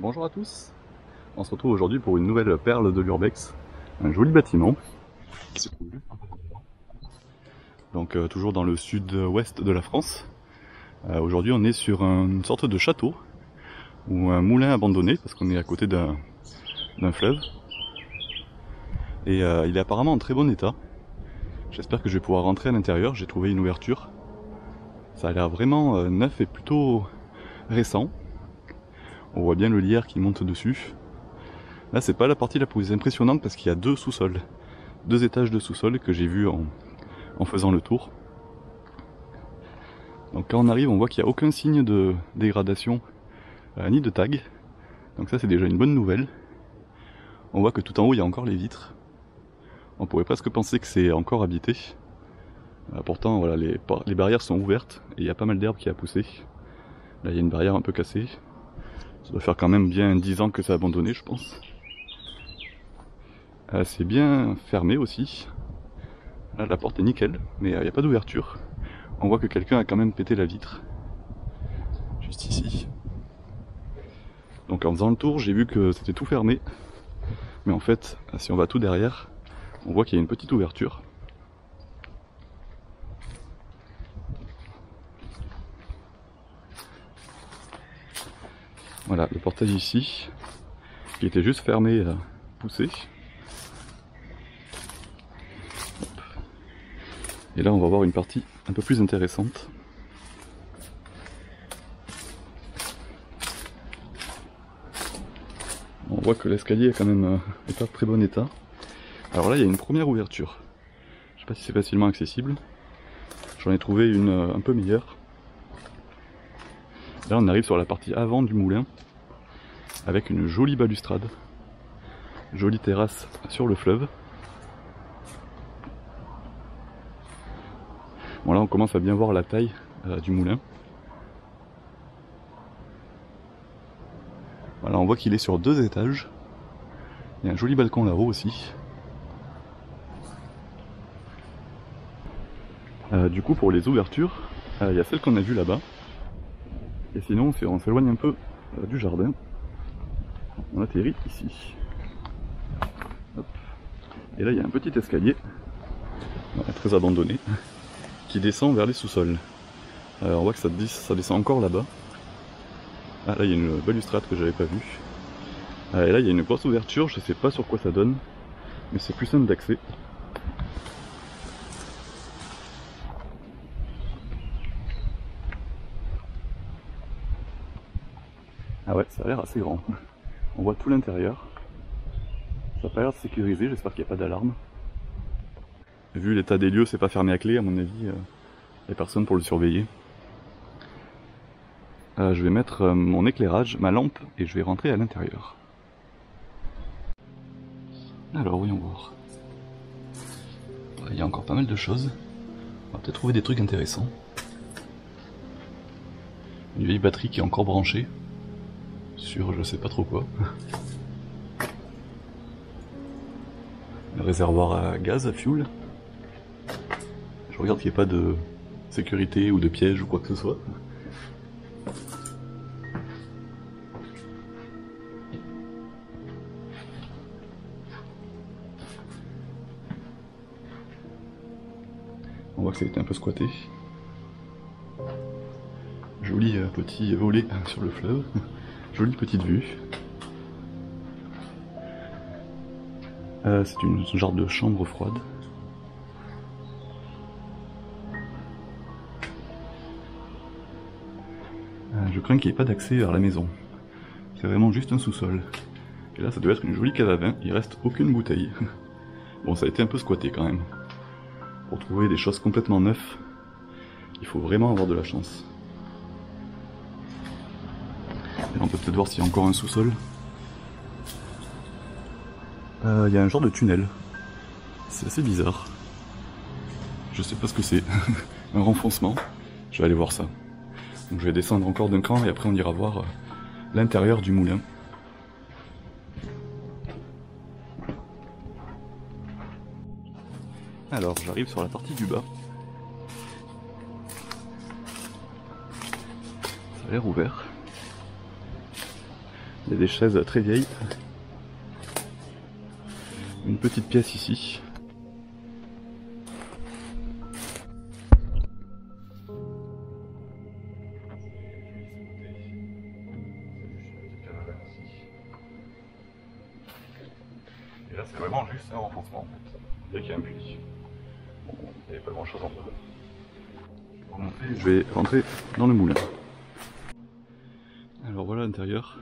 bonjour à tous. On se retrouve aujourd'hui pour une nouvelle perle de l'Urbex, un joli bâtiment qui se trouve juste un peu devant. Donc toujours dans le sud-ouest de la France. Aujourd'hui on est sur une sorte de château ou un moulin abandonné parce qu'on est à côté d'un fleuve. Et il est apparemment en très bon état. J'espère que je vais pouvoir rentrer à l'intérieur, j'ai trouvé une ouverture. Ça a l'air vraiment neuf et plutôt récent. On voit bien le lierre qui monte dessus. Là c'est pas la partie la plus impressionnante parce qu'il y a deux sous-sols. Deux étages de sous-sol que j'ai vu en faisant le tour. Donc quand on arrive on voit qu'il n'y a aucun signe de dégradation ni de tag. Donc ça c'est déjà une bonne nouvelle. On voit que tout en haut il y a encore les vitres. On pourrait presque penser que c'est encore habité. Pourtant voilà, les barrières sont ouvertes et il y a pas mal d'herbe qui a poussé. Là il y a une barrière un peu cassée. Ça doit faire quand même bien 10 ans que ça a abandonné je pense. C'est bien fermé aussi. Là la porte est nickel, mais il n'y a pas d'ouverture. On voit que quelqu'un a quand même pété la vitre. Juste ici. Donc en faisant le tour j'ai vu que c'était tout fermé. Mais en fait, si on va tout derrière, on voit qu'il y a une petite ouverture. Voilà, le portail ici, qui était juste fermé, poussé. Hop. Et là on va voir une partie un peu plus intéressante. On voit que l'escalier est quand même pas de très bon état. Alors là il y a une première ouverture. Je sais pas si c'est facilement accessible. J'en ai trouvé une un peu meilleure. Là on arrive sur la partie avant du moulin, avec une jolie balustrade. Jolie terrasse sur le fleuve. Bon là on commence à bien voir la taille du moulin. Voilà, on voit qu'il est sur 2 étages. Il y a un joli balcon là-haut aussi. Du coup pour les ouvertures, il y a celle qu'on a vue là-bas. Et sinon on s'éloigne un peu du jardin. On atterrit ici. Hop. Et là il y a un petit escalier, très abandonné, qui descend vers les sous-sols. On voit que ça descend encore là-bas. Ah là il y a une balustrade que j'avais pas vue. Et là il y a une grosse ouverture, je sais pas sur quoi ça donne, mais c'est plus simple d'accès. Ah ouais, ça a l'air assez grand. On voit tout l'intérieur. Ça a pas l'air de sécurisé, j'espère qu'il n'y a pas d'alarme. Vu l'état des lieux, c'est pas fermé à clé, à mon avis, il n'y a personne pour le surveiller. Je vais mettre mon éclairage, ma lampe, et je vais rentrer à l'intérieur. Alors, voyons voir. Il y a encore pas mal de choses. On va peut-être trouver des trucs intéressants. Une vieille batterie qui est encore branchée. Sur je sais pas trop quoi. Un réservoir à gaz, à fuel. Je regarde qu'il n'y ait pas de sécurité ou de piège ou quoi que ce soit. On voit que ça a été un peu squatté. Joli petit volet sur le fleuve. Jolie petite vue. C'est une genre de chambre froide. Je crains qu'il n'y ait pas d'accès vers la maison. C'est vraiment juste un sous-sol. Et là ça doit être une jolie cave à vin, il reste aucune bouteille. Bon ça a été un peu squatté quand même. Pour trouver des choses complètement neuves, il faut vraiment avoir de la chance. Et là, on peut peut-être voir s'il y a encore un sous-sol. Il y a un genre de tunnel. C'est assez bizarre. Je sais pas ce que c'est. Un renfoncement. Je vais aller voir ça. Donc je vais descendre encore d'un cran et après on ira voir l'intérieur du moulin. Alors j'arrive sur la partie du bas. Ça a l'air ouvert. Il y a des chaises très vieilles. Une petite pièce ici. Et là c'est vraiment juste un renfoncement en fait. Il y a qu'il y a un puits. Bon, il n'y avait pas grand chose en bas. Je vais rentrer dans le moulin. Alors voilà l'intérieur.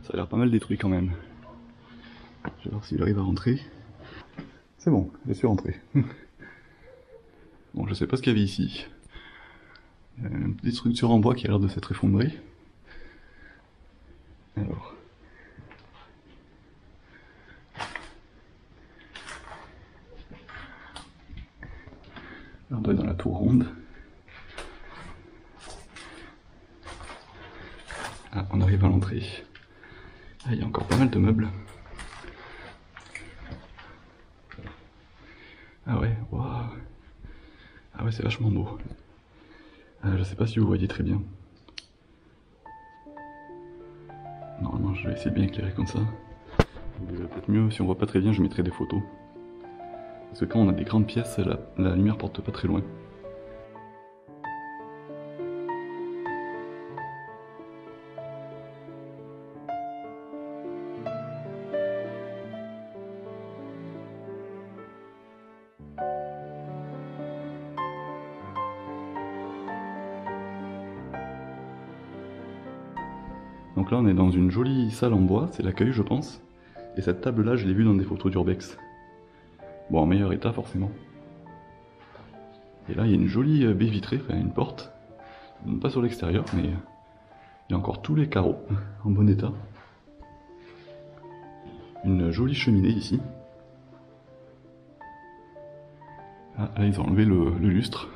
Ça a l'air pas mal détruit quand même. Je vais voir s'il arrive à rentrer. C'est bon, je suis rentré. Bon, je sais pas ce qu'il y avait ici. Il y a une petite structure en bois qui a l'air de s'être effondrée. Alors. Là, on doit être dans la tour ronde. Ah, on arrive à l'entrée. Ah, il y a encore pas mal de meubles. Ah ouais, waouh. Ah ouais, c'est vachement beau. Je sais pas si vous voyez très bien. Normalement, je vais essayer de bien éclairer comme ça. Peut-être mieux, si on voit pas très bien, je mettrai des photos. Parce que quand on a des grandes pièces, la lumière porte pas très loin. Donc là on est dans une jolie salle en bois, c'est l'accueil je pense. Et cette table là je l'ai vue dans des photos d'Urbex. Bon en meilleur état forcément. Et là il y a une jolie baie vitrée, enfin une porte. Pas sur l'extérieur mais il y a encore tous les carreaux en bon état. Une jolie cheminée ici. Ah là ils ont enlevé le lustre.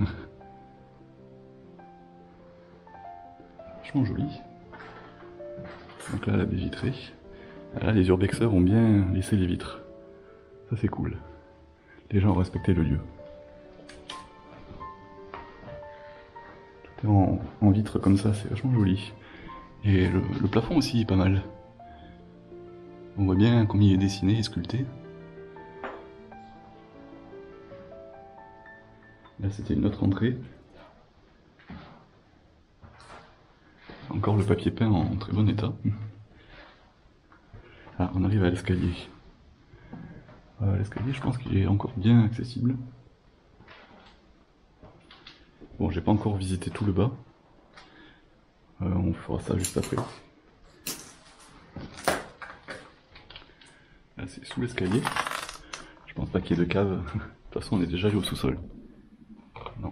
Vachement joli. Donc là la baie vitrée. Là les urbexeurs ont bien laissé les vitres. Ça c'est cool. Les gens ont respecté le lieu. Tout est en vitre comme ça, c'est vachement joli. Et le plafond aussi est pas mal. On voit bien comme il est dessiné et sculpté. Là c'était une autre entrée. Encore le papier peint en très bon état. Ah, on arrive à l'escalier. L'escalier je pense qu'il est encore bien accessible. Bon, j'ai pas encore visité tout le bas. On fera ça juste après. Là c'est sous l'escalier. Je pense pas qu'il y ait de cave. De toute façon on est déjà allé au sous-sol. Non.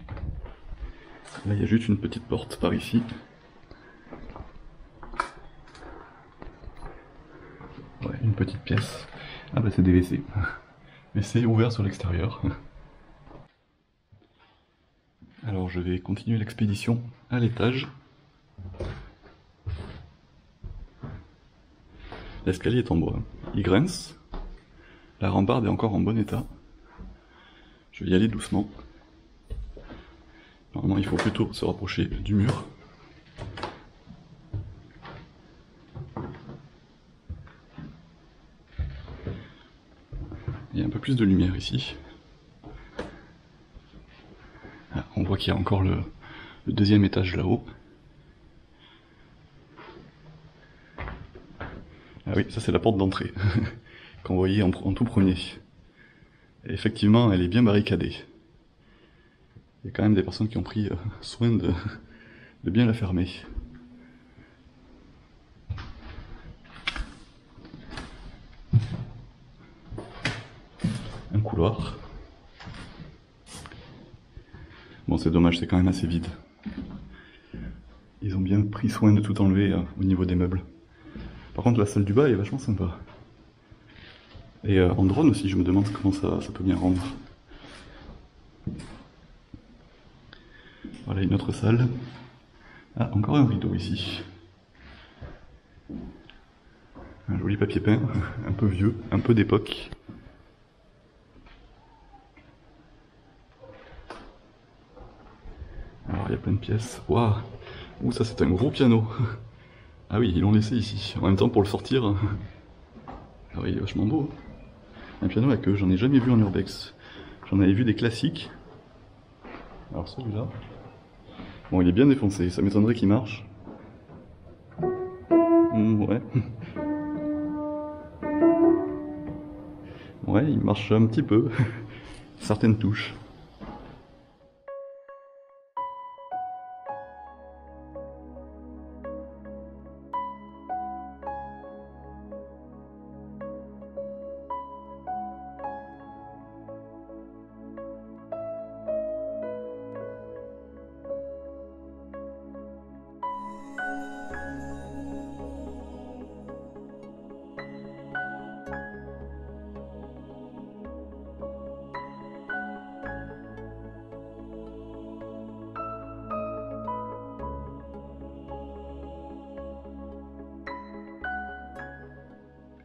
Là il y a juste une petite porte par ici. Ouais, une petite pièce. Ah bah c'est des WC. Mais c'est ouvert sur l'extérieur. Alors je vais continuer l'expédition à l'étage. L'escalier est en bois. Il grince. La rambarde est encore en bon état. Je vais y aller doucement. Normalement il faut plutôt se rapprocher du mur. Il y a un peu plus de lumière ici. Ah, on voit qu'il y a encore le deuxième étage là-haut. Ah oui, ça c'est la porte d'entrée, qu'on voyait en tout premier. Et effectivement, elle est bien barricadée. Il y a quand même des personnes qui ont pris soin de bien la fermer. Un couloir. Bon, c'est dommage, c'est quand même assez vide. Ils ont bien pris soin de tout enlever au niveau des meubles. Par contre, la salle du bas est vachement sympa. Et en drone aussi, je me demande comment ça peut bien rendre. Voilà une autre salle. Ah, encore un rideau ici. Un joli papier peint, un peu vieux, un peu d'époque. Alors il y a plein de pièces. Waouh! Ouh, ça c'est un gros piano. Ah oui, ils l'ont laissé ici. En même temps, pour le sortir... Ah oui, il est vachement beau. Un piano à queue, j'en ai jamais vu en urbex. J'en avais vu des classiques. Alors celui-là... Bon, il est bien défoncé, ça m'étonnerait qu'il marche. Ouais. Ouais, il marche un petit peu. Certaines touches.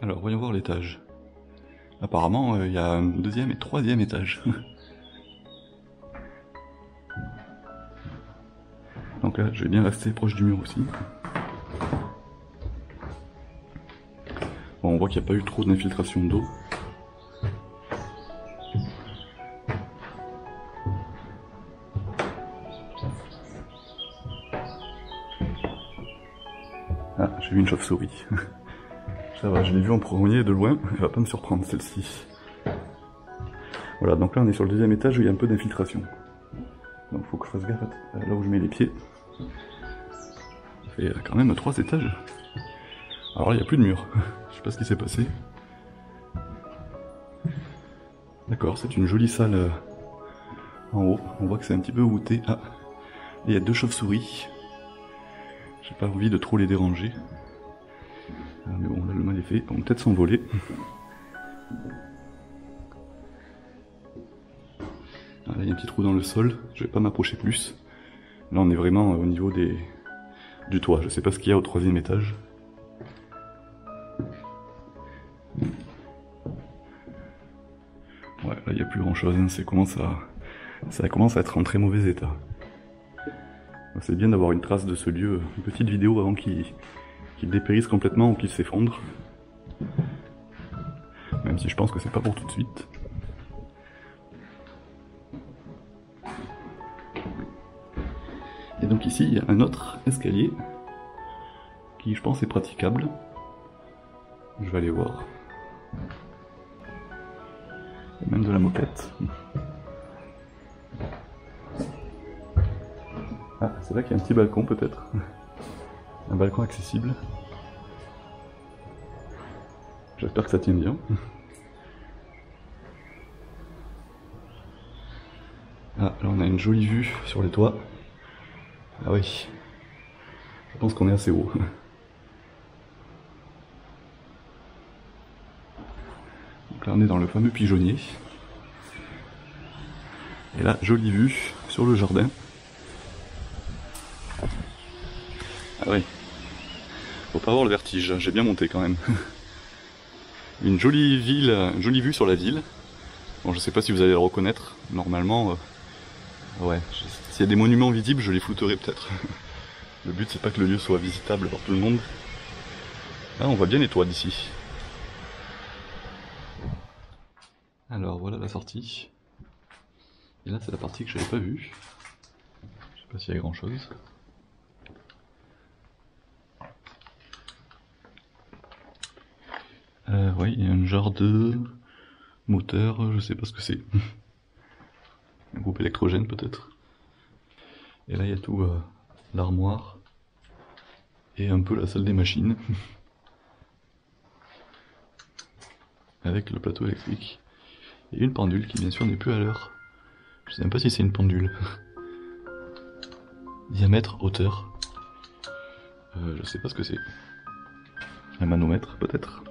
Alors, voyons voir l'étage. Apparemment, il y a un deuxième et troisième étage. Donc là, je vais bien rester proche du mur aussi. Bon, on voit qu'il n'y a pas eu trop d'infiltration d'eau. Ah, j'ai vu une chauve-souris. Ça va, je l'ai vue en premier de loin, elle va pas me surprendre celle-ci. Voilà, donc là on est sur le deuxième étage où il y a un peu d'infiltration. Donc il faut que je fasse gaffe là où je mets les pieds. Ça fait quand même 3 étages. Alors là il n'y a plus de mur, je sais pas ce qui s'est passé. D'accord, c'est une jolie salle en haut, on voit que c'est un petit peu voûté. Ah, il y a 2 chauves-souris. J'ai pas envie de trop les déranger. Ah, mais bon, là le mal est fait, on va peut-être s'envoler. Ah, là il y a un petit trou dans le sol, je vais pas m'approcher plus. Là on est vraiment au niveau du toit, je sais pas ce qu'il y a au 3e étage. Ouais, là il n'y a plus grand chose, hein. Ça commence à être en très mauvais état. C'est bien d'avoir une trace de ce lieu, une petite vidéo avant qu'il dépérisse complètement ou qu'il s'effondre. Même si je pense que c'est pas pour tout de suite. Et donc ici il y a un autre escalier qui je pense est praticable. Je vais aller voir. Il y a même de la moquette. Ah, c'est là qu'il y a un petit balcon peut-être. Un balcon accessible. J'espère que ça tient bien. Ah, là on a une jolie vue sur les toits. Ah oui. Je pense qu'on est assez haut. Donc là on est dans le fameux pigeonnier. Et là, jolie vue sur le jardin. Ah oui. Faut pas avoir le vertige, j'ai bien monté quand même. Une jolie ville, une jolie vue sur la ville. Bon, je sais pas si vous allez le reconnaître. Normalement, ouais. S'il y a des monuments visibles, je les flouterai peut-être. Le but, c'est pas que le lieu soit visitable par tout le monde. Ah, on voit bien les toits d'ici. Alors, voilà la sortie. Et là, c'est la partie que j'avais pas vue. Je sais pas s'il y a grand chose. Ouais, il y a un genre de moteur, je sais pas ce que c'est. Un groupe électrogène peut-être. Et là il y a tout l'armoire et un peu la salle des machines. Avec le plateau électrique. Et une pendule qui bien sûr n'est plus à l'heure. Je sais même pas si c'est une pendule. Diamètre, hauteur. Je sais pas ce que c'est. Un manomètre peut-être.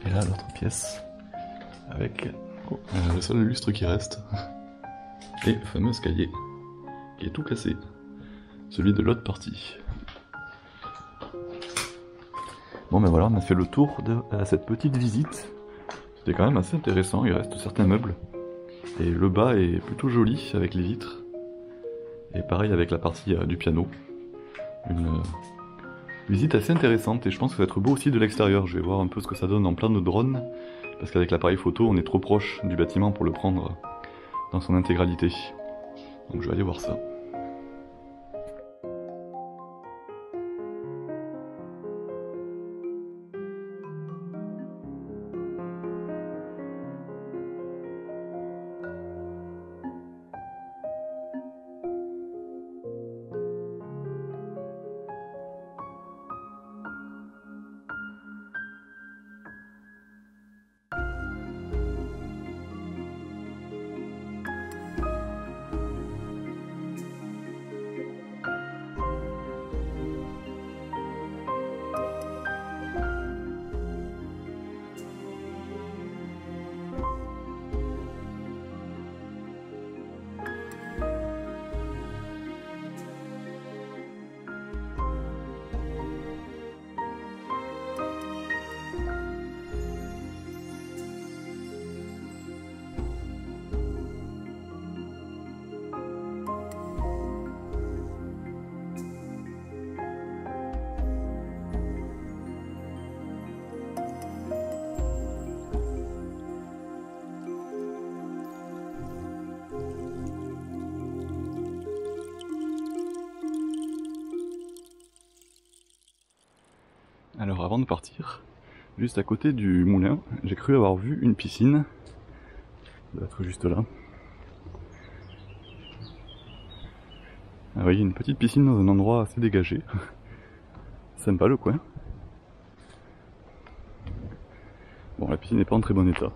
Et là l'autre pièce avec le seul lustre qui reste et le fameux escalier qui est tout cassé, celui de l'autre partie. Bon ben voilà, on a fait le tour de cette petite visite. C'était quand même assez intéressant, il reste certains meubles et le bas est plutôt joli avec les vitres Et pareil avec la partie du piano. Une visite assez intéressante et je pense que ça va être beau aussi de l'extérieur. Je vais voir un peu ce que ça donne en plein de drone. Parce qu'avec l'appareil photo, on est trop proche du bâtiment pour le prendre dans son intégralité. Donc je vais aller voir ça. Alors avant de partir, juste à côté du moulin, j'ai cru avoir vu une piscine. Ça doit être juste là. Ah oui, une petite piscine dans un endroit assez dégagé. Sympa le coin. Bon, la piscine n'est pas en très bon état.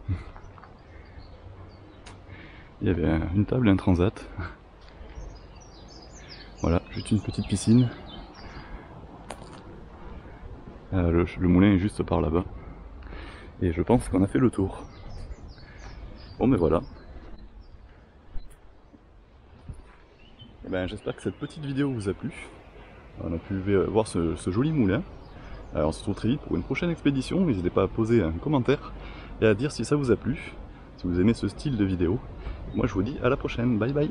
Il y avait une table et un transat. Voilà, juste une petite piscine. Le moulin est juste par là-bas. Et je pense qu'on a fait le tour. Bon ben voilà. Et ben, j'espère que cette petite vidéo vous a plu. On a pu voir ce joli moulin. On se retrouve très vite pour une prochaine expédition. N'hésitez pas à poser un commentaire et à dire si ça vous a plu, si vous aimez ce style de vidéo. Moi je vous dis à la prochaine. Bye bye.